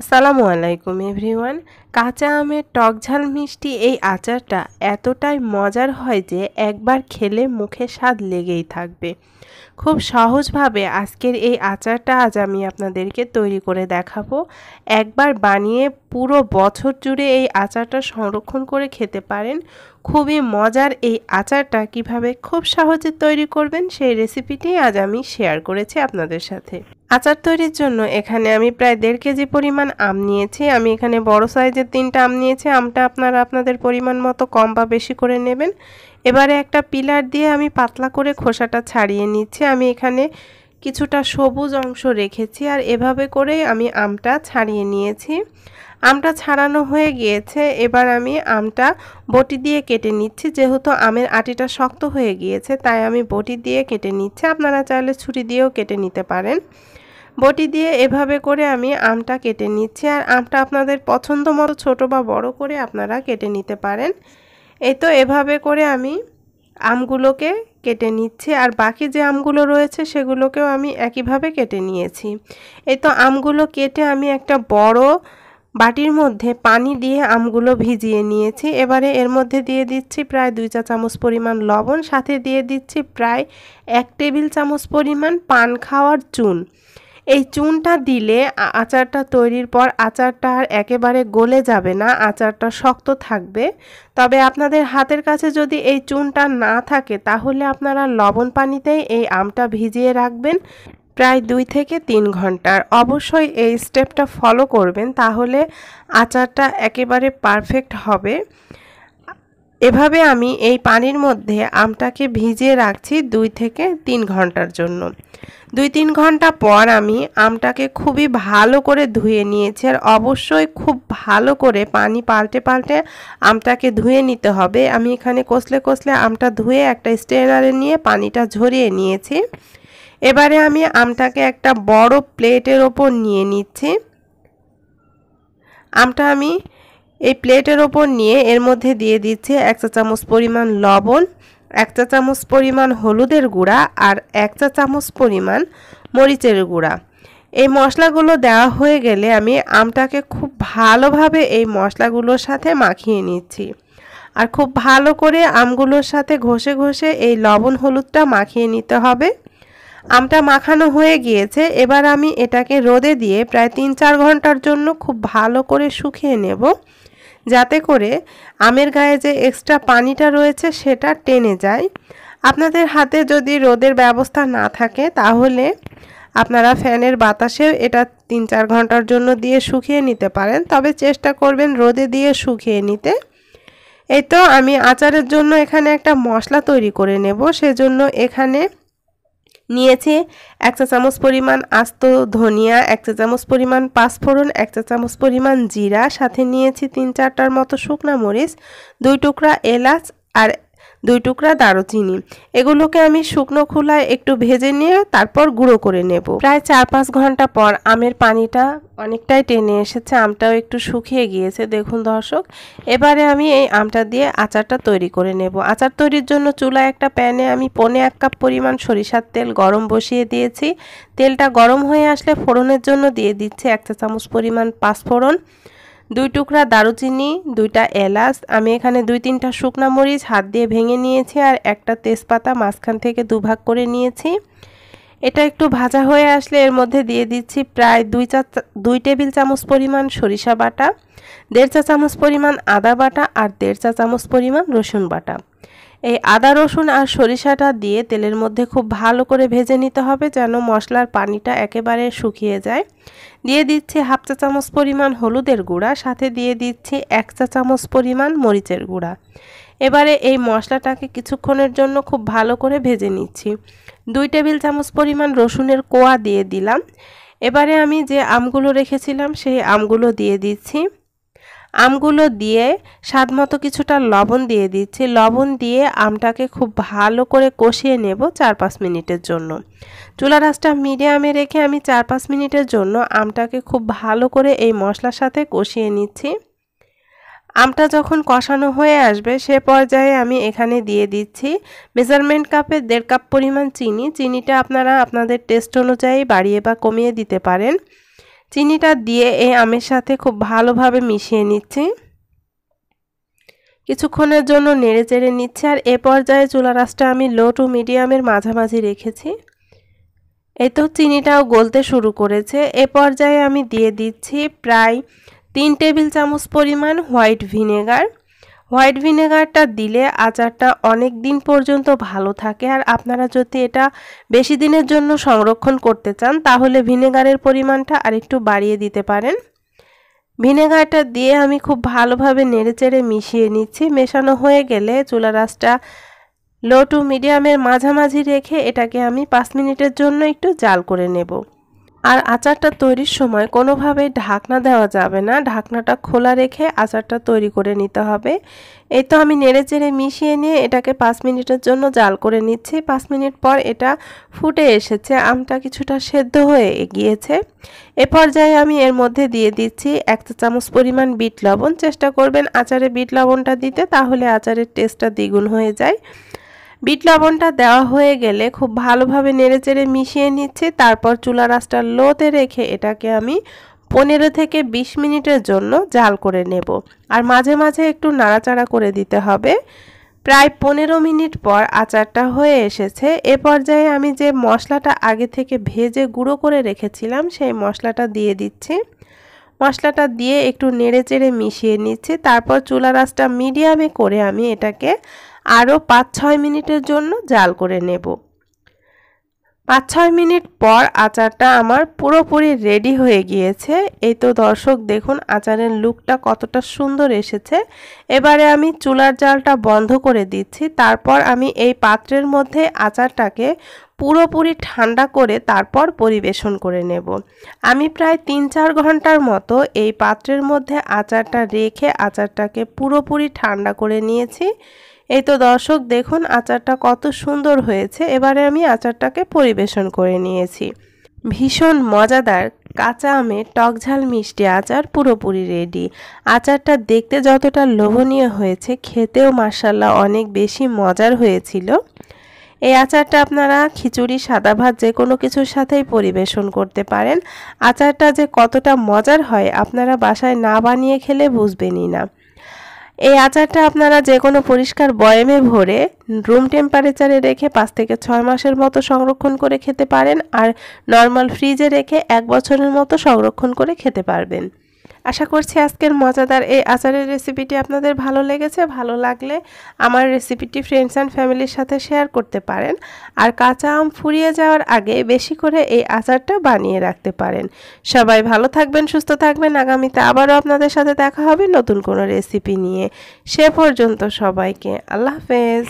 আসসালামু আলাইকুম এভরিওয়ান। কাঁচা আমের টক ঝাল মিষ্টি এই আচারটা এতটাই মজার হয় যে একবার খেলে মুখে স্বাদ লেগেই থাকবে। খুব সহজভাবে আজকের এই আচারটা আজ আমি আপনাদেরকে তৈরি করে দেখাবো। একবার বানিয়ে পুরো বছর জুড়ে এই আচারটা সংরক্ষণ করে খেতে পারেন। খুবই মজার এই আচারটা কিভাবে খুব সহজে তৈরি করবেন সেই রেসিপিটি আজ আমি শেয়ার করেছি আপনাদের সাথে। আচার তৈরির জন্য এখানে আমি প্রায় 1.5 কেজি পরিমাণ আম নিয়েছি। আমি এখানে বড় সাইজের 3টা আম নিয়েছি। আমটা আপনারা আপনাদের পরিমাণ মতো কম বা বেশি করে নেবেন। এবারে একটা পিলার দিয়ে আমি পাতলা করে খোসাটা ছাড়িয়ে নিচ্ছি। আমি এখানে কিছুটা সবুজ অংশ রেখেছি আর এভাবে করেই আমি আমটা ছাড়িয়ে নিয়েছি। আমটা ছাড়ানো হয়ে গিয়েছে। এবার আমি আমটা বটি দিয়ে কেটে নিচ্ছি। যেহেতু আমের আটিটা শক্ত হয়ে গিয়েছে তাই আমি বটি দিয়ে কেটে নিচ্ছি। আপনারা চাইলে ছুরি দিয়েও কেটে নিতে পারেন। বটি দিয়ে এভাবে করে আমি আমটা কেটে নিচ্ছি আর আমটা আপনাদের পছন্দ মতো ছোটো বা বড় করে আপনারা কেটে নিতে পারেন। এই তো এভাবে করে আমি আমগুলোকে কেটে নিচ্ছি আর বাকি যে আমগুলো রয়েছে সেগুলোকেও আমি একইভাবে কেটে নিয়েছি। এই তো আমগুলো কেটে আমি একটা বড় বাটির মধ্যে পানি দিয়ে আমগুলো ভিজিয়ে নিয়েছি। এবারে এর মধ্যে দিয়ে দিচ্ছি প্রায় 2 চা চামচ পরিমাণ লবণ, সাথে দিয়ে দিচ্ছি প্রায় 1 টেবিল চামচ পরিমাণ পান খাওয়ার চুন। এই চুনটা দিলে আচারটা তৈরির পর আচারটা আর একেবারে গলে যাবে না, আচারটা শক্ত থাকবে। তবে আপনাদের হাতের কাছে যদি এই চুনটা না থাকে তাহলে আপনারা লবণ পানিতেই এই আমটা ভিজিয়ে রাখবেন প্রায় 2 থেকে 3 ঘন্টার। অবশ্যই এই স্টেপটা ফলো করবেন, তাহলে আচারটা একেবারে পারফেক্ট হবে। এভাবে আমি এই পানির মধ্যে আমটাকে ভিজিয়ে রাখছি 2 থেকে 3 ঘন্টার জন্য। 2-3 ঘন্টা পর আমি আমটাকে খুবই ভালো করে ধুয়ে নিয়েছি আর অবশ্যই খুব ভালো করে পানি পাল্টে পাল্টে আমটাকে ধুয়ে নিতে হবে। আমি এখানে কষলে কষলে আমটা ধুয়ে একটা স্ট্রেনারে নিয়ে পানিটা ঝরিয়ে নিয়েছি। এবারে আমি আমটাকে একটা বড় প্লেটের ওপর নিয়ে নিচ্ছি। আমটা আমি এই প্লেটের ওপর নিয়ে এর মধ্যে দিয়ে দিচ্ছি 1 চা চামচ পরিমাণ লবণ, 1 চা চামচ পরিমাণ হলুদের গুঁড়া আর 1 চা চামচ পরিমাণ মরিচের গুঁড়া। এই মশলাগুলো দেওয়া হয়ে গেলে আমি আমটাকে খুব ভালোভাবে এই মশলাগুলোর সাথে মাখিয়ে নিচ্ছি আর খুব ভালো করে আমগুলোর সাথে ঘষে ঘষে এই লবণ হলুদটা মাখিয়ে নিতে হবে। আমটা মাখানো হয়ে গিয়েছে। এবার আমি এটাকে রোদে দিয়ে প্রায় 3-4 ঘন্টার জন্য খুব ভালো করে শুকিয়ে নেব, যাতে করে আমের গায়ে যে এক্সট্রা পানিটা রয়েছে সেটা টেনে যায়। আপনাদের হাতে যদি রোদের ব্যবস্থা না থাকে তাহলে আপনারা ফ্যানের বাতাসেও এটা 3-4 ঘন্টার জন্য দিয়ে শুকিয়ে নিতে পারেন, তবে চেষ্টা করবেন রোদে দিয়ে শুকিয়ে নিতে। এই তো আমি আচারের জন্য এখানে একটা মশলা তৈরি করে নেব। সেজন্য এখানে নিয়েছি 1 চা চামচ পরিমাণ আস্ত ধনিয়া, 1 চা চামচ পরিমাণ পাঁচফোড়ন, 1 চা চামচ পরিমাণ জিরা, সাথে নিয়েছি 3-4টার মতো শুকনা মরিচ, 2 টুকরা এলাচ আর 2 টুকরা দারুচিনি। এগুলোকে আমি শুকনো খোলায় একটু ভেজে নিয়ে তারপর গুঁড়ো করে নেব। প্রায় 4-5 ঘন্টা পর আমের পানিটা অনেকটাই টেনে এসেছে, আমটাও একটু শুকিয়ে গিয়েছে দেখুন দর্শক। এবারে আমি এই আমটা দিয়ে আচারটা তৈরি করে নেব। আচার তৈরির জন্য চুলায় একটা প্যানে আমি 1.25 কাপ পরিমাণ সরিষার তেল গরম বসিয়ে দিয়েছি। তেলটা গরম হয়ে আসলে ফোড়নের জন্য দিয়ে দিচ্ছি 1 চা চামচ পরিমাণ পাঁচফোড়ন, 2 টুকরা দারুচিনি, 2টা এলাচ, আমি এখানে 2-3টা শুকনা মরিচ হাত দিয়ে ভেঙে নিয়েছি আর একটা তেজপাতা মাঝখান থেকে দুভাগ করে নিয়েছি। এটা একটু ভাজা হয়ে আসলে এর মধ্যে দিয়ে দিচ্ছি প্রায় 2 টেবিল চামচ পরিমাণ সরিষা বাটা, 1.5 চা চামচ পরিমাণ আদা বাটা আর 1.5 চা চামচ পরিমাণ রসুন বাটা। এই আদা রসুন আর সরিষাটা দিয়ে তেলের মধ্যে খুব ভালো করে ভেজে নিতে হবে যেন মশলার পানিটা একেবারে শুকিয়ে যায়। দিয়ে দিচ্ছি 1/2 চা চামচ পরিমাণ হলুদের গুঁড়া, সাথে দিয়ে দিচ্ছি 1 চা চামচ পরিমাণ মরিচের গুঁড়া। এবারে এই মশলাটাকে কিছুক্ষণের জন্য খুব ভালো করে ভেজে নিচ্ছি। 2 টেবিল চামচ পরিমাণ রসুনের কোয়া দিয়ে দিলাম। এবারে আমি যে আমগুলো রেখেছিলাম সেই আমগুলো দিয়ে দিচ্ছি। আমগুলো দিয়ে স্বাদমতো কিছুটা লবণ দিয়ে দিচ্ছি। লবণ দিয়ে আমটাকে খুব ভালো করে কষিয়ে নেব 4-5 মিনিটের জন্য। চুলার আঁচটা মিডিয়ামে রেখে আমি 4-5 মিনিটের জন্য আমটাকে খুব ভালো করে এই মশলার সাথে কষিয়ে নিচ্ছি। আমটা যখন কষানো হয়ে আসবে সে পর্যায়ে আমি এখানে দিয়ে দিচ্ছি মেজারমেন্ট কাপে 1.5 কাপ পরিমাণ চিনি। চিনিটা আপনারা আপনাদের টেস্ট অনুযায়ী বাড়িয়ে বা কমিয়ে দিতে পারেন। চিনিটা দিয়ে এই আমের সাথে খুব ভালোভাবে মিশিয়ে নিচ্ছি। কিছুক্ষণের জন্য নেড়েচেড়ে নিচ্ছি আর এ পর্যায়ে চুলার আঁচটা আমি লো টু মিডিয়ামের মাঝামাঝি রেখেছি। এই তো চিনিটাও গলতে শুরু করেছে। এ পর্যায়ে আমি দিয়ে দিচ্ছি প্রায় 3 টেবিল চামচ পরিমাণ হোয়াইট ভিনেগার। হোয়াইট ভিনেগারটা দিলে আচারটা অনেক দিন পর্যন্ত ভালো থাকে, আর আপনারা যদি এটা বেশি দিনের জন্য সংরক্ষণ করতে চান তাহলে ভিনেগারের পরিমাণটা আরেকটু বাড়িয়ে দিতে পারেন। ভিনেগারটা দিয়ে আমি খুব ভালোভাবে নেড়েচেড়ে মিশিয়ে নিচ্ছি। মেশানো হয়ে গেলে চুলার আঁচটা লো টু মিডিয়ামের মাঝামাঝি রেখে এটাকে আমি 5 মিনিটের জন্য একটু জাল করে নেব। আর আচারটা তৈরির সময় কোনোভাবেই ঢাকনা দেওয়া যাবে না, ঢাকনাটা খোলা রেখে আচারটা তৈরি করে নিতে হবে। এই তো আমি নেড়েচেড়ে মিশিয়ে নিয়ে এটাকে 5 মিনিটের জন্য জাল করে নিচ্ছি। 5 মিনিট পর এটা ফুটে এসেছে, আমটা কিছুটা সেদ্ধ হয়ে গিয়েছে। এ পর্যায়ে আমি এর মধ্যে দিয়ে দিচ্ছি 1 চা চামচ পরিমাণ বিট লবণ। চেষ্টা করবেন আচারে বিট লবণটা দিতে, তাহলে আচারের টেস্টটা দ্বিগুণ হয়ে যায়। বিট লবণটা দেওয়া হয়ে গেলে খুব ভালোভাবে নেড়েচেড়ে মিশিয়ে নিচ্ছি। তারপর চুলার আঁচটা লোতে রেখে এটাকে আমি 15 থেকে 20 মিনিটের জন্য জাল করে নেব। আর মাঝে মাঝে একটু নাড়াচাড়া করে দিতে হবে। প্রায় 15 মিনিট পর আচারটা হয়ে এসেছে। এ পর্যায়ে আমি যে মশলাটা আগে থেকে ভেজে গুঁড়ো করে রেখেছিলাম সেই মশলাটা দিয়ে দিচ্ছি। মশলাটা দিয়ে একটু নেড়েচেড়ে মিশিয়ে নিচ্ছি। তারপর চুলার আঁচটা মিডিয়ামে করে আমি এটাকে আরও 5-6 মিনিটের জন্য জাল করে নেব। 5-6 মিনিট পর আচারটা আমার পুরোপুরি রেডি হয়ে গিয়েছে। এই তো দর্শক দেখুন আচারের লুকটা কতটা সুন্দর এসেছে। এবারে আমি চুলার জালটা বন্ধ করে দিচ্ছি। তারপর আমি এই পাত্রের মধ্যে আচারটাকে পুরোপুরি ঠান্ডা করে তারপর পরিবেশন করে নেব। আমি প্রায় 3-4 ঘন্টার মতো এই পাত্রের মধ্যে আচারটা রেখে আচারটাকে পুরোপুরি ঠান্ডা করে নিয়েছি। এই তো দর্শক দেখুন আচারটা কত সুন্দর হয়েছে। এবারে আমি আচারটাকে পরিবেশন করে নিয়েছি। ভীষণ মজাদার কাঁচা আমের টকঝাল মিষ্টি আচার পুরোপুরি রেডি। আচারটা দেখতে যতটা লোভনীয় হয়েছে, খেতেও মাশাআল্লাহ অনেক বেশি মজার হয়েছিল। এই আচারটা আপনারা খিচুড়ি, সাদা ভাত যে কোনো কিছুর সাথেই পরিবেশন করতে পারেন। আচারটা যে কতটা মজার হয় আপনারা বাসায় না বানিয়ে খেলে বুঝবেনই না। এই আচারটা আপনারা যে কোনো পরিষ্কার বয়ামে ভরে রুম টেম্পারেচারে রেখে 5 থেকে 6 মাসের মতো সংরক্ষণ করে খেতে পারেন, আর নর্মাল ফ্রিজে রেখে 1 বছরের মতো সংরক্ষণ করে খেতে পারবেন। আশা করছি আজকের মজাদার এই আচারের রেসিপিটি আপনাদের ভালো লেগেছে। ভালো লাগলে আমার রেসিপিটি ফ্রেন্ডস অ্যান্ড ফ্যামিলির সাথে শেয়ার করতে পারেন। আর কাঁচা আম ফুরিয়ে যাওয়ার আগে বেশি করে এই আচারটা বানিয়ে রাখতে পারেন। সবাই ভালো থাকবেন, সুস্থ থাকবেন। আগামীতে আবারও আপনাদের সাথে দেখা হবে নতুন কোনো রেসিপি নিয়ে। সে পর্যন্ত সবাইকে আল্লাহ হাফেজ।